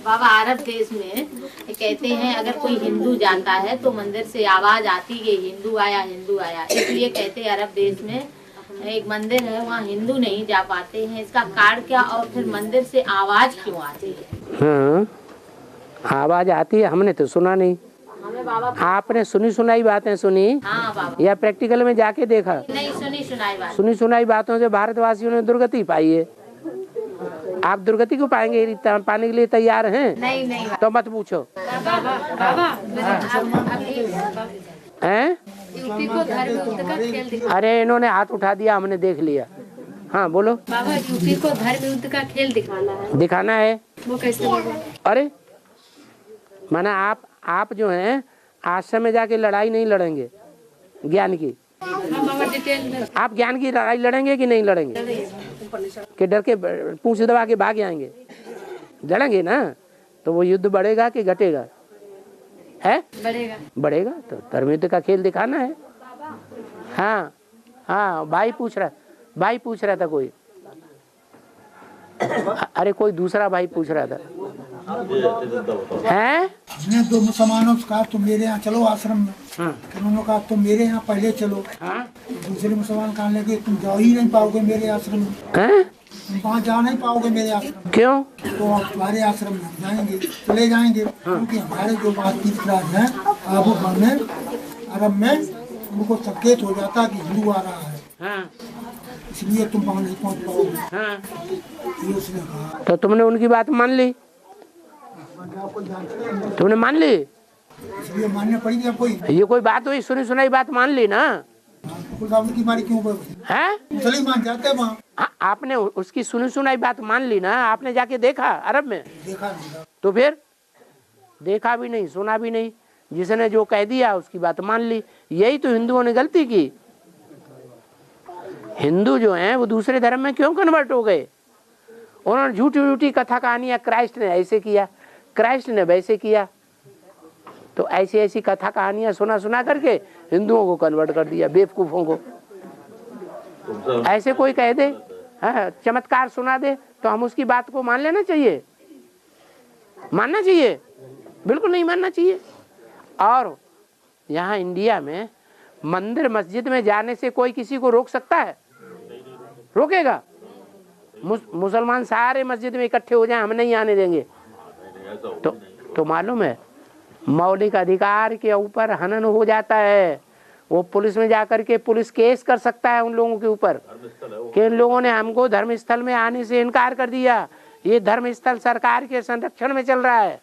बाबा अरब देश में कहते हैं अगर कोई हिंदू जाता है तो मंदिर से आवाज आती है हिंदू आया, इसलिए कहते हैं अरब देश में एक मंदिर है वहाँ हिंदू नहीं जा पाते हैं। इसका कारण क्या और फिर मंदिर से आवाज क्यों आती है? हाँ, आवाज आती है, हमने तो सुना नहीं। हमें बाबा आपने सुनी सुनाई बातें सुनी? हाँ बाबा। या प्रैक्टिकल में जाके देखा? नहीं, सुनी सुनाई बात। सुनी सुनाई बातों से भारतवासियों ने दुर्गति पाई है। आप दुर्गति को पाएंगे पाने के लिए तैयार हैं? नहीं तो मत पूछो। हैं? यूपी को धर्म युद्ध का खेल दिखाना। अरे इन्होंने हाथ उठा दिया, हमने देख लिया। हाँ बोलो। बाबा यूपी को धर्म युद्ध का खेल दिखाना है। वो कैसे होगा? अरे माना आप जो हैं आश्रम में जाके लड़ाई नहीं लड़ेंगे ज्ञान की। आप ज्ञान की लड़ाई लड़ेंगे कि नहीं लड़ेंगे? कि डर के पूंछ दबा के भाग आएंगे? लड़ेंगे ना, तो वो युद्ध बढ़ेगा कि घटेगा? है बढ़ेगा। तो धर्म युद्ध का खेल दिखाना है। हाँ भाई पूछ रहा था कोई। अरे कोई दूसरा भाई पूछ रहा था। हैं? दो मुसलमानों से कहा तुम मेरे यहाँ चलो आश्रम में। उन्होंने कहा तुम मेरे यहाँ पहले चलो। दूसरे मुसलमान कहने लगे तुम जा ही नहीं पाओगे मेरे आश्रम में। तुम वहाँ जा नहीं पाओगे मेरे आश्रम में। क्यों? तो आप तुम्हारे आश्रम में जाएंगे, चले जाएंगे। क्योंकि हमारे जो बातचीत है आबू में अरब में उनको संकेत हो जाता है कि हिंदू आ रहा है, इसलिए तुम वहाँ नहीं पहुँच पाओगे। ये उसने कहा। तो तुमने उनकी बात मान ली? तुमने मान ली? इसलिए मानना पड़ेगी। अब कोई ये कोई बात हुई? सुनी सुनाई बात मान ली ना? की मारी क्यों है? मुसलमान जाते हैं वहाँ। आपने उसकी सुनी सुनाई बात मान ली ना? आपने जाके देखा अरब में? देखा नहीं। तो फिर देखा भी नहीं, सुना भी नहीं, जिसने जो कह दिया उसकी बात मान ली। यही तो हिंदुओं ने गलती की। हिंदू जो हैं वो दूसरे धर्म में क्यों कन्वर्ट हो गए? उन्होंने झूठी झूठी कथा कहानियां, क्राइस्ट ने ऐसे किया, क्राइस्ट ने वैसे किया। तो ऐसी ऐसी कथा कहानियां सुना करके हिंदुओं को कन्वर्ट कर दिया, बेवकूफों को। ऐसे कोई कह दे, चमत्कार सुना दे, तो हम उसकी बात को मान लेना चाहिए? मानना चाहिए? बिल्कुल नहीं मानना चाहिए। और यहाँ इंडिया में मंदिर मस्जिद में जाने से कोई किसी को रोक सकता है? रोकेगा? मुसलमान सारे मस्जिद में इकट्ठे हो जाएं, हम नहीं आने देंगे। तो मालूम है मौलिक अधिकार के ऊपर हनन हो जाता है। वो पुलिस में जाकर के पुलिस केस कर सकता है उन लोगों के ऊपर कि इन लोगों ने हमको धर्म स्थल में आने से इनकार कर दिया, ये धर्म स्थल सरकार के संरक्षण में चल रहा है।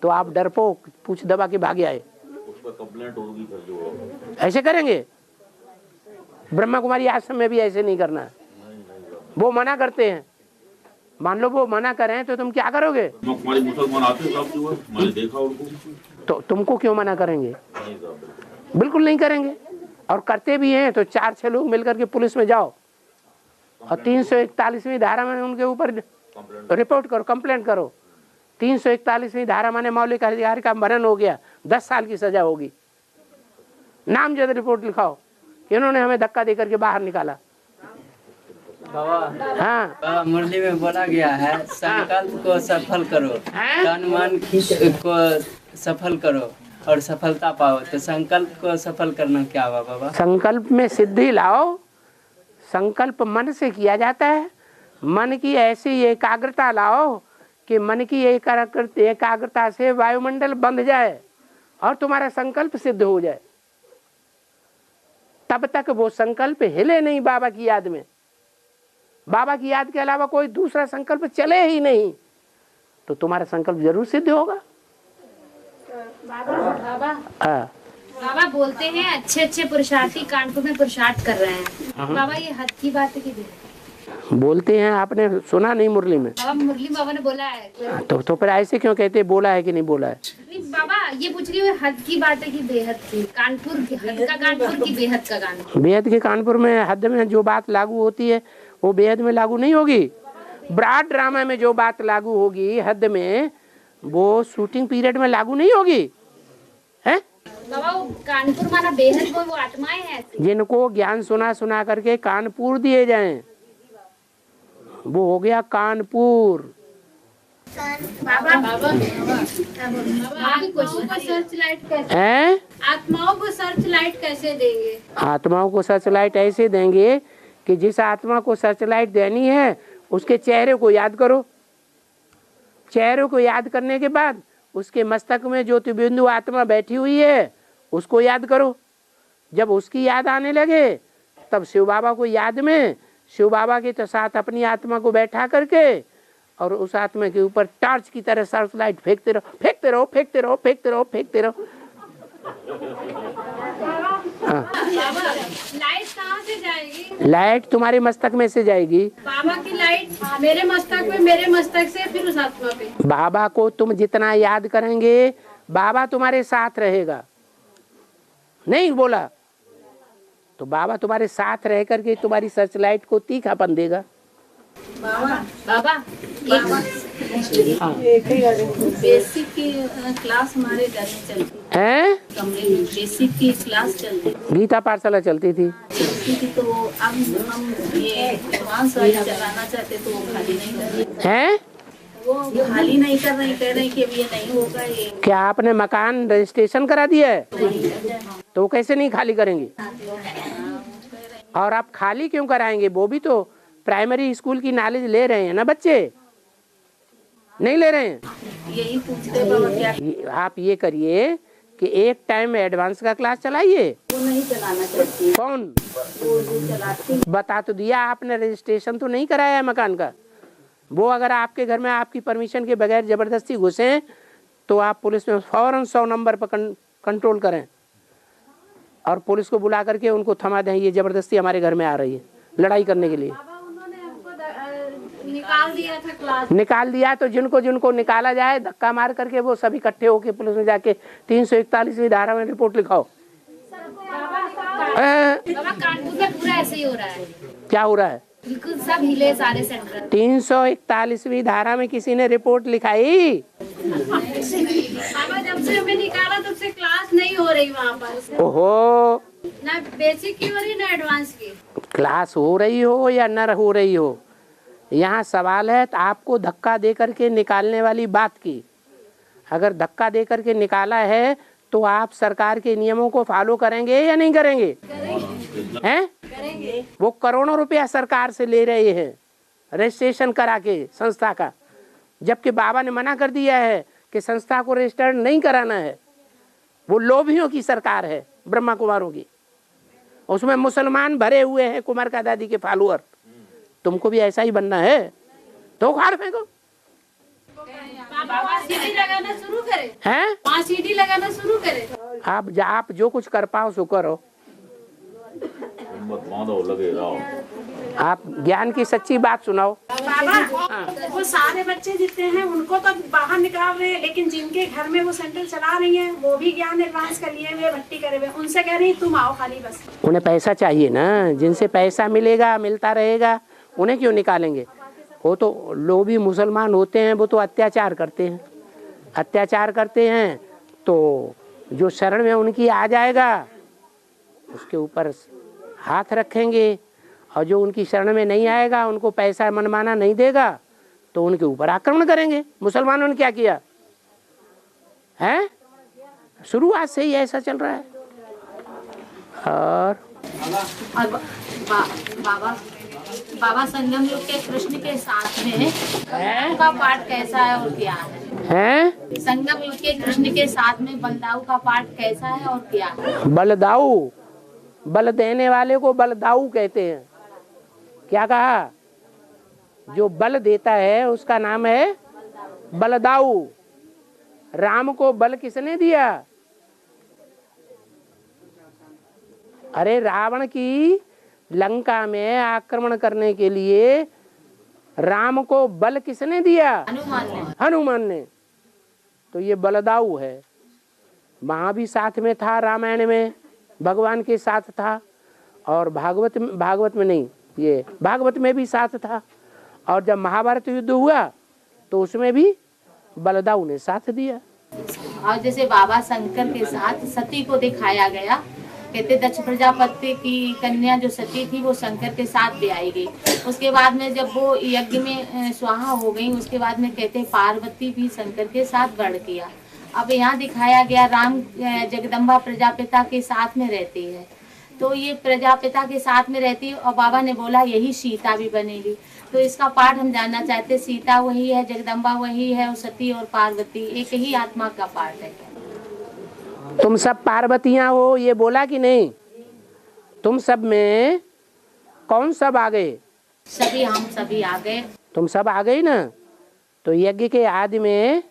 तो आप डरपोक पूछ दबा के भागे आए, कंप्लेंट होगी फिर जो ऐसे करेंगे? ब्रह्मा कुमारी आश्रम में भी ऐसे नहीं करना है। वो मना करते हैं। मान लो वो मना करें तो तुम क्या करोगे? हमारे मुसलमान आते हैं साहब, जो मैंने देखा उनको। तो तुमको क्यों मना करेंगे? बिल्कुल नहीं करेंगे। और करते भी हैं तो 4-6 लोग मिलकर के पुलिस में जाओ और 341वीं धारा में उनके ऊपर रिपोर्ट करो, कंप्लेंट करो। 341वीं धारा माने मौलिक अधिकार का हनन हो गया, 10 साल की सजा होगी। नामजद रिपोर्ट लिखाओ कि इन्होंने हमें धक्का देकर के बाहर निकाला। बाबा मुरली में बोला गया है संकल्प को सफल करो, तन मन को सफल करो और सफलता पाओ। तो संकल्प को सफल करना क्या हुआ बाबा? संकल्प में सिद्धि लाओ। संकल्प मन से किया जाता है। मन की ऐसी एकाग्रता लाओ कि मन की एकाग्रता से वायुमंडल बंध जाए और तुम्हारा संकल्प सिद्ध हो जाए। तब तक वो संकल्प हिले नहीं बाबा की याद में। बाबा की याद के अलावा कोई दूसरा संकल्प चले ही नहीं, तो तुम्हारा संकल्प जरूर सिद्ध होगा। बाबा बोलते हैं अच्छे पुरुषार्थी कानपुर में पुरुषार्थ कर रहे हैं। बाबा ये हद की बात है कि बोलते हैं? आपने सुना नहीं मुरली में? बाबा मुरली बाबा ने बोला है। तो फिर ऐसे क्यों कहते? बोला है कि नहीं बोला है? नहीं बाबा ये पूछ रही हूँ हद की बात है कि बेहद की? कानपुर की हद का कानपुर की बेहद का कानपुर? बेहद के कानपुर में हद में जो बात लागू होती है वो बेहद में लागू नहीं होगी। ब्रॉड ड्रामा में जो बात लागू होगी हद में, वो शूटिंग पीरियड में लागू नहीं होगी। है बाबा वो कानपुर माना बेहद वो आत्माएं हैं जिनको ज्ञान सुना करके कानपुर दिए जाएं, वो हो गया कानपुर। बाबा आत्माओं को सर्च लाइट कैसे हैं? आत्माओं को सर्च लाइट कैसे देंगे? आत्माओं को सर्च लाइट ऐसे देंगे कि जिस आत्मा को सर्च लाइट देनी है उसके चेहरे को याद करो। चेहरे को याद करने के बाद उसके मस्तक में ज्योति बिंदु आत्मा बैठी हुई है उसको याद करो। जब उसकी याद आने लगे तब शिव बाबा को याद में शिव बाबा के तो साथ अपनी आत्मा को बैठा करके और उस आत्मा के ऊपर टॉर्च की तरह सर्च लाइट फेंकते रहो, फेंकते रहो, फेंकते रहो, फेंकते रहो, फेंकते रहो। हाँ। बाबा लाइट कहाँ से जाएगी? लाइट तुम्हारे मस्तक में से जाएगी। बाबा की लाइट मेरे मस्तक में, मेरे मस्तक से फिर उस आत्मा पे। बाबा को तुम जितना याद करेंगे बाबा तुम्हारे साथ रहेगा। नहीं बोला तो बाबा तुम्हारे साथ रह करके तुम्हारी सर्च लाइट को तीखापन देगा। बाबा बेसिक की क्लास हमारे घर में चलती हैं? कमरे में बेसिक की क्लास चलती गीता पाठशाला चलती थी। तो अब हम ये एडवांस वाली चलाना चाहते तो वो खाली नहीं कर रही हैं? वो खाली नहीं कर रही, कह रही कि अब ये नहीं होगा। ये क्या आपने मकान रजिस्ट्रेशन करा दिया है? तो कैसे नहीं खाली करेंगे? और आप खाली क्यों कराएंगे? वो भी तो प्राइमरी स्कूल की नॉलेज ले रहे हैं ना बच्चे, नहीं ले रहे हैं? यही पूछते बाबा क्या आप ये करिए कि एक टाइम में एडवांस का क्लास चलाइए। वो नहीं चलाना चाहती? कौन वो जो चलाती बता तो दिया, आपने रजिस्ट्रेशन तो नहीं कराया है मकान का। वो अगर आपके घर में आपकी परमिशन के बगैर जबरदस्ती घुसे तो आप पुलिस में फौरन 100 नंबर पर कंट्रोल करें और पुलिस को बुला करके उनको थमा दें, ये जबरदस्ती हमारे घर में आ रही है लड़ाई करने के लिए। उन्होंने हमको निकाल दिया था क्लास। निकाल दिया तो जिनको जिनको निकाला जाए धक्का मार करके वो सब इकट्ठे होके पुलिस में जाके 341वीं धारा में रिपोर्ट लिखाओ। बाबा कानपुर में पूरा ऐसे ही हो रहा है। क्या हो रहा है? बिल्कुल सब हिले सारे सेंटर। 341वीं धारा में किसी ने रिपोर्ट लिखाई? बाबा जब से हमें निकाला तब से क्लास नहीं हो रही वहाँ पर। ओहो, ना बेसिक की हो रही ना एडवांस की। क्लास हो रही हो या न हो रही हो, यहाँ सवाल है तो आपको धक्का दे करके निकालने वाली बात की। अगर धक्का दे करके निकाला है तो आप सरकार के नियमों को फॉलो करेंगे या नहीं करेंगे? हैं? वो करोड़ों रुपया सरकार से ले रहे हैं रजिस्ट्रेशन करा के संस्था का, जबकि बाबा ने मना कर दिया है कि संस्था को रजिस्टर्ड नहीं कराना है। वो लोभियों की सरकार है, ब्रह्मा कुमारों की। उसमें मुसलमान भरे हुए हैं, कुमार का दादी के फॉलोअर। तुमको भी ऐसा ही बनना है तो उखाड़ फेंको। बाबा सीढ़ी लगाना शुरू करे हैं? वहाँ सीढ़ी लगाना शुरू करे। आप जो कुछ कर पाओ सो करो। मत बांधो, लगे रहो। आप ज्ञान की सच्ची बात सुनाओ। बाबा वो सारे बच्चे जितने हैं उनको तो बाहर निकाल रहे हैं, लेकिन जिनके घर में वो सेंटर चला रही हैं वो भी ज्ञान एडवांस कर लिए हुए भट्टी करे हुए, उनसे कह रही तुम आओ खाली बस। उन्हें पैसा चाहिए ना, जिनसे पैसा मिलेगा मिलता रहेगा उन्हें क्यों निकालेंगे? वो तो लोभी मुसलमान होते हैं, वो तो अत्याचार करते हैं। अत्याचार करते हैं तो जो शरण में उनकी आ जाएगा उसके ऊपर हाथ रखेंगे, और जो उनकी शरण में नहीं आएगा, उनको पैसा मनमाना नहीं देगा तो उनके ऊपर आक्रमण करेंगे। मुसलमानों ने क्या किया है? शुरुआत से ही ऐसा चल रहा है। और बाबा संगम युग के कृष्ण के साथ में का पाठ कैसा है और क्या है? संगम युग के कृष्ण के साथ में बलदाऊ का पाठ कैसा है और क्या है? बलदाऊ, बल देने वाले को बलदाऊ कहते हैं। क्या कहा? जो बल देता है उसका नाम है बलदाऊ। राम को बल किसने दिया? अरे रावण की लंका में आक्रमण करने के लिए राम को बल किसने दिया? हनुमान ने। तो ये बलदाऊ है। वहां भी साथ में था, रामायण में भगवान के साथ था, और भागवत में नहीं, ये भागवत में भी साथ था। और जब महाभारत युद्ध हुआ तो उसमें भी बलदाऊ ने साथ दिया। और जैसे बाबा शंकर के साथ सती को दिखाया गया कहते दक्ष प्रजापति की कन्या जो सती थी वो शंकर के साथ ब्याई गई। उसके बाद में जब वो यज्ञ में स्वाहा हो गई, उसके बाद में कहते पार्वती भी शंकर के साथ वर्ण किया। अब यहाँ दिखाया गया राम जगदम्बा प्रजापिता के साथ में रहती है, तो ये प्रजापिता के साथ में रहती है और बाबा ने बोला यही सीता भी बनेगी। तो इसका पाठ हम जानना चाहते, सीता वही है, जगदम्बा वही है और सती और पार्वती एक ही आत्मा का पाठ है। तुम सब पार्वतियां हो ये बोला कि नहीं? तुम सब में कौन सब आ गए? सभी हम सभी आ गए। तुम सब आ गई ना? तो यज्ञ के आदि में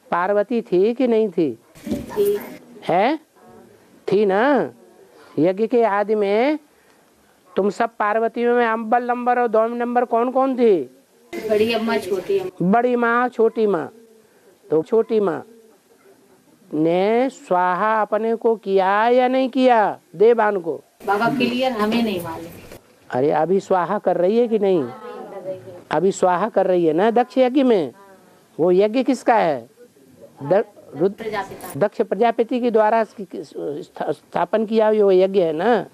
पार्वती थी कि नहीं थी? थी। है? थी ना? यज्ञ के आदि में तुम सब पार्वतियों में अव्वल नंबर और 2 नंबर कौन कौन थी? बड़ी अम्मा छोटी अम्मा। बड़ी माँ छोटी माँ। तो छोटी माँ ने स्वाहा अपने को किया या नहीं किया देवान को? बाबा क्लियर हमें नहीं मालूम। अरे अभी स्वाहा कर रही है कि नहीं? अभी स्वाहा कर रही है ना दक्ष यज्ञ में। वो यज्ञ किसका है? दक्ष प्रजापति के द्वारा स्थापन किया हुआ यज्ञ है ना,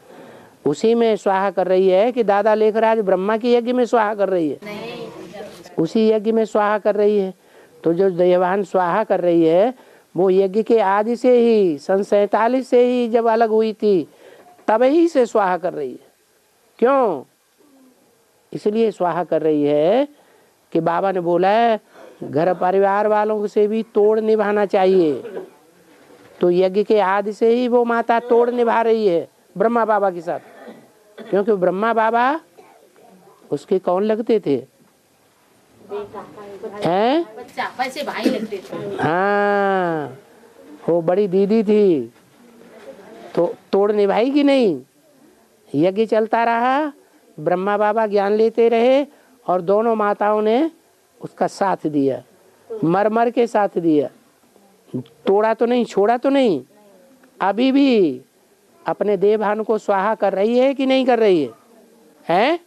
उसी में स्वाहा कर रही है कि दादा लेखराज ब्रह्मा के यज्ञ में स्वाहा कर रही है? उसी यज्ञ में स्वाहा कर रही है। तो जो देवान स्वाहा कर रही है वो यज्ञ के आदि से ही सन 47 से ही जब अलग हुई थी तब ही से स्वाहा कर रही है। क्यों? इसलिए स्वाहा कर रही है कि बाबा ने बोला है घर परिवार वालों से भी तोड़ निभाना चाहिए। तो यज्ञ के आदि से ही वो माता तोड़ निभा रही है ब्रह्मा बाबा के साथ, क्योंकि ब्रह्मा बाबा उसके कौन लगते थे? हैं? बच्चा वैसे भाई लगते थे। हाँ, वो बड़ी दीदी थी। तो तोड़ निभाई कि नहीं? यज्ञ चलता रहा, ब्रह्मा बाबा ज्ञान लेते रहे और दोनों माताओं ने उसका साथ दिया, मर मर के साथ दिया। तोड़ा तो नहीं, छोड़ा तो नहीं। अभी भी अपने देवभान को स्वाहा कर रही है कि नहीं कर रही है? हैं?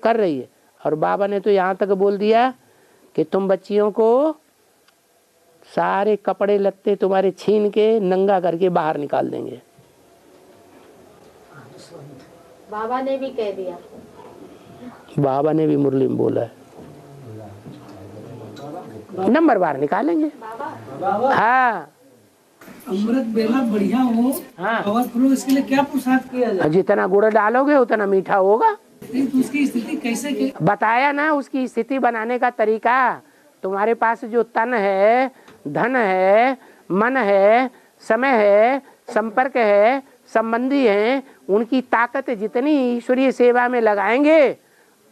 कर रही है। और बाबा ने तो यहाँ तक बोल दिया कि तुम बच्चियों को सारे कपड़े लत्ते तुम्हारे छीन के नंगा करके बाहर निकाल देंगे। बाबा ने भी कह दिया। बाबा ने भी मुरली में बोला है, नंबर बाहर निकालेंगे। हाँ, अमृत बेला बढ़िया हो। हाँ, पावरफुल, इसके लिए क्या पुरुषार्थ किया जाए? जितना गुड़ डालोगे उतना मीठा होगा। तो उसकी स्थिति कैसे के? बताया ना उसकी स्थिति बनाने का तरीका। तुम्हारे पास जो तन है, धन है, मन है, समय है, संपर्क है, संबंधी हैं, उनकी ताकत जितनी ईश्वरीय सेवा में लगाएंगे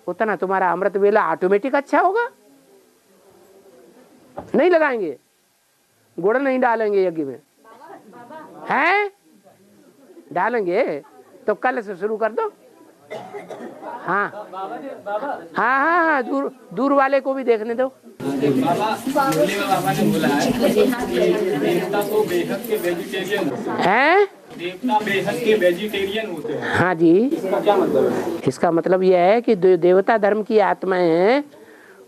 उतना तुम्हारा अमृत बेला ऑटोमेटिक अच्छा होगा। नहीं लगाएंगे, गुड़ नहीं डालेंगे यज्ञ में, हैं? डालेंगे तो कल से शुरू कर दो। हाँ हाँ हाँ हाँ, दूर वाले को भी देखने दो। बाबा ने बोला है कि देवता तो बेहद के वेजिटेरियन हैं? देवता बेहद के वेजिटेरियन होते हैं। हाँ जी। इसका क्या मतलब है? इसका मतलब यह है कि देवता धर्म की आत्माएं हैं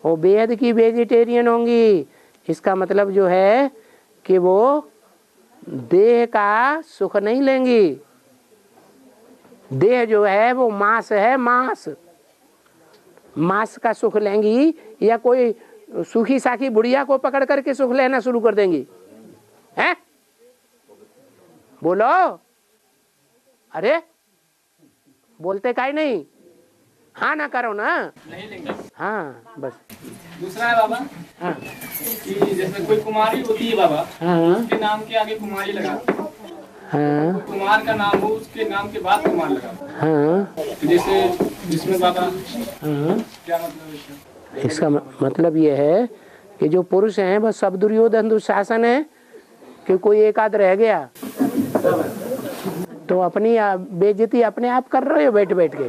वो बेहद की वेजिटेरियन होंगी। इसका मतलब जो है कि वो देह का सुख नहीं लेंगी। देह जो है वो मांस है, मांस का सुख लेंगी, या कोई सूखी साखी बुढ़िया को पकड़ करके सुख लेना शुरू कर देंगी? हैं? बोलो, अरे बोलते काहे नहीं? हाँ ना करो ना। नहीं लेंगे। हाँ बस। दूसरा है बाबा, हाँ कि जैसे कोई कुमारी होती है बाबा, हाँ उसके नाम के आगे कुमारी लगा, हाँ कुमार का नाम हो उसके नाम के बाद कुमार लगा, हाँ। तो जैसे जिसमें बाबा हाँ, क्या मतलब है? इसका मतलब ये है कि जो पुरुष हैं बस सब दुर्योधन दुशासन है कि कोई एक आध रह गया तो अपनी बेइज्जती अपने आप कर रहे हो बैठ बैठ के।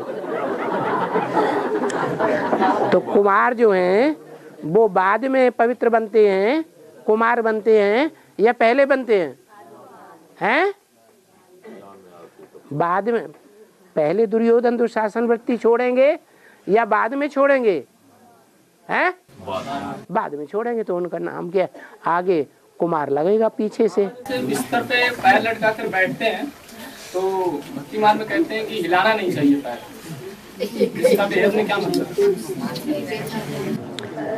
तो कुमार जो हैं वो बाद में पवित्र बनते हैं, कुमार बनते हैं, या पहले बनते हैं? हैं? बाद में। पहले दुर्योधन दुशासन वृत्ति छोड़ेंगे या बाद में छोड़ेंगे? हैं? बाद में छोड़ेंगे। तो उनका नाम क्या? आगे कुमार लगेगा पीछे से। बिस्तर पे पैर लटका कर बैठते हैं तो भक्ति मार्ग में कहते हैं कि हिलाना नहीं चाहिए पैर, इसका बेहद में क्या मतलब?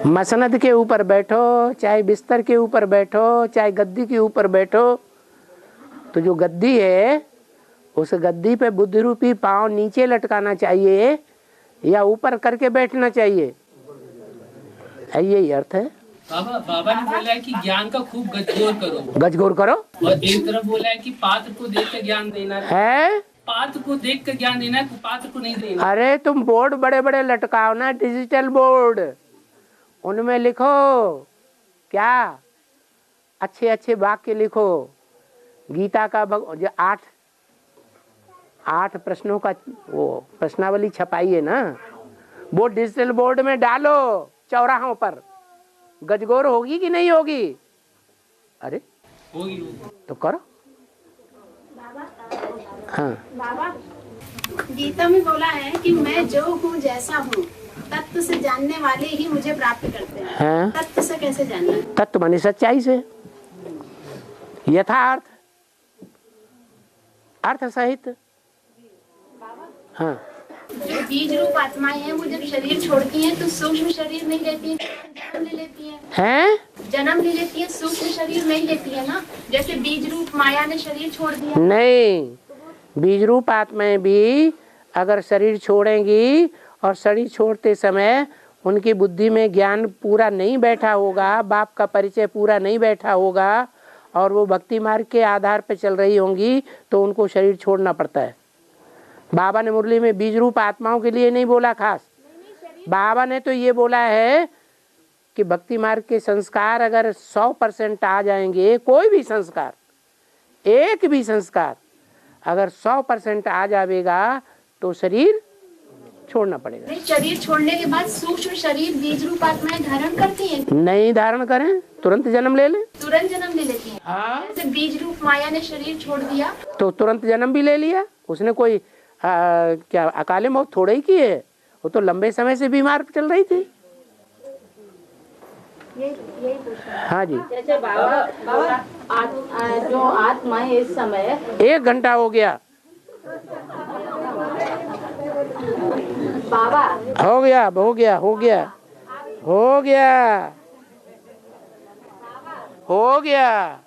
मसनद के ऊपर बैठो, चाहे बिस्तर के ऊपर बैठो, चाहे गद्दी के ऊपर बैठो, तो जो गद्दी है उस गद्दी पे बुद्धि रूपी पाँव नीचे लटकाना चाहिए या ऊपर करके बैठना चाहिए, यही अर्थ है। बाबा ने बोला है कि ज्ञान का खूब गजगोर करो, गजगोर करो, और एक तरफ बोला है कि पात्र को देख कर ज्ञान देना है, पात्र को देख कर ज्ञान देना है, कुपात्र को नहीं देना। अरे तुम बोर्ड बड़े बड़े लटकाओ ना, डिजिटल बोर्ड, उनमें लिखो क्या, अच्छे अच्छे वाक्य लिखो। गीता का जो 8 प्रश्नों का वो प्रश्नावली छपाई है ना, वो डिजिटल बोर्ड में डालो चौराहों पर। गजगोर होगी कि नहीं होगी? अरे होगी तो करो। हाँ, बाबा गीता में बोला है कि मैं जो हूँ जैसा हूँ, तत्व से जानने वाले ही मुझे प्राप्त करते हैं। हाँ? तत्व से कैसे जानना है? तत्व माने सच्चाई से, यथार्थ, अर्थ सहित। हाँ, जो बीज रूप आत्माएं हैं वो जब शरीर छोड़ती हैं तो सूक्ष्म शरीर नहीं लेती हैं, जन्म ले लेती हैं। हैं? जन्म ले लेती हैं, सूक्ष्म शरीर नहीं लेती है ना, जैसे बीज रूप माया ने शरीर छोड़ दिया। नहीं, बीज रूप आत्माएं भी अगर शरीर छोड़ेंगी और शरीर छोड़ते समय उनकी बुद्धि में ज्ञान पूरा नहीं बैठा होगा, बाप का परिचय पूरा नहीं बैठा होगा, और वो भक्ति मार्ग के आधार पर चल रही होंगी, तो उनको शरीर छोड़ना पड़ता है। बाबा ने मुरली में बीज रूप आत्माओं के लिए नहीं बोला खास, बाबा ने तो ये बोला है कि भक्ति मार्ग के संस्कार अगर 100% आ जाएंगे, कोई भी संस्कार, एक भी संस्कार अगर 100% आ जाएगा तो शरीर छोड़ना पड़ेगा। शरीर छोड़ने के बाद सूक्ष्म शरीर बीज रूप आत्माएं धारण करती हैं? नहीं धारण करें, तुरंत जन्म ले लें। तुरंत जन्म ले लेती हैं। हाँ, जैसे बीज रूप माया ने शरीर छोड़ दिया तो तुरंत जन्म भी ले लिया। उसने कोई क्या अकाले मौत थोड़े ही की है, वो तो लंबे समय से बीमार चल रही थी। हाँ जी, जैसे बाबा जो आत्मा है इस समय 1 घंटा हो गया। बाबा हो गया, हो गया, हो गया, हो गया, हो गया।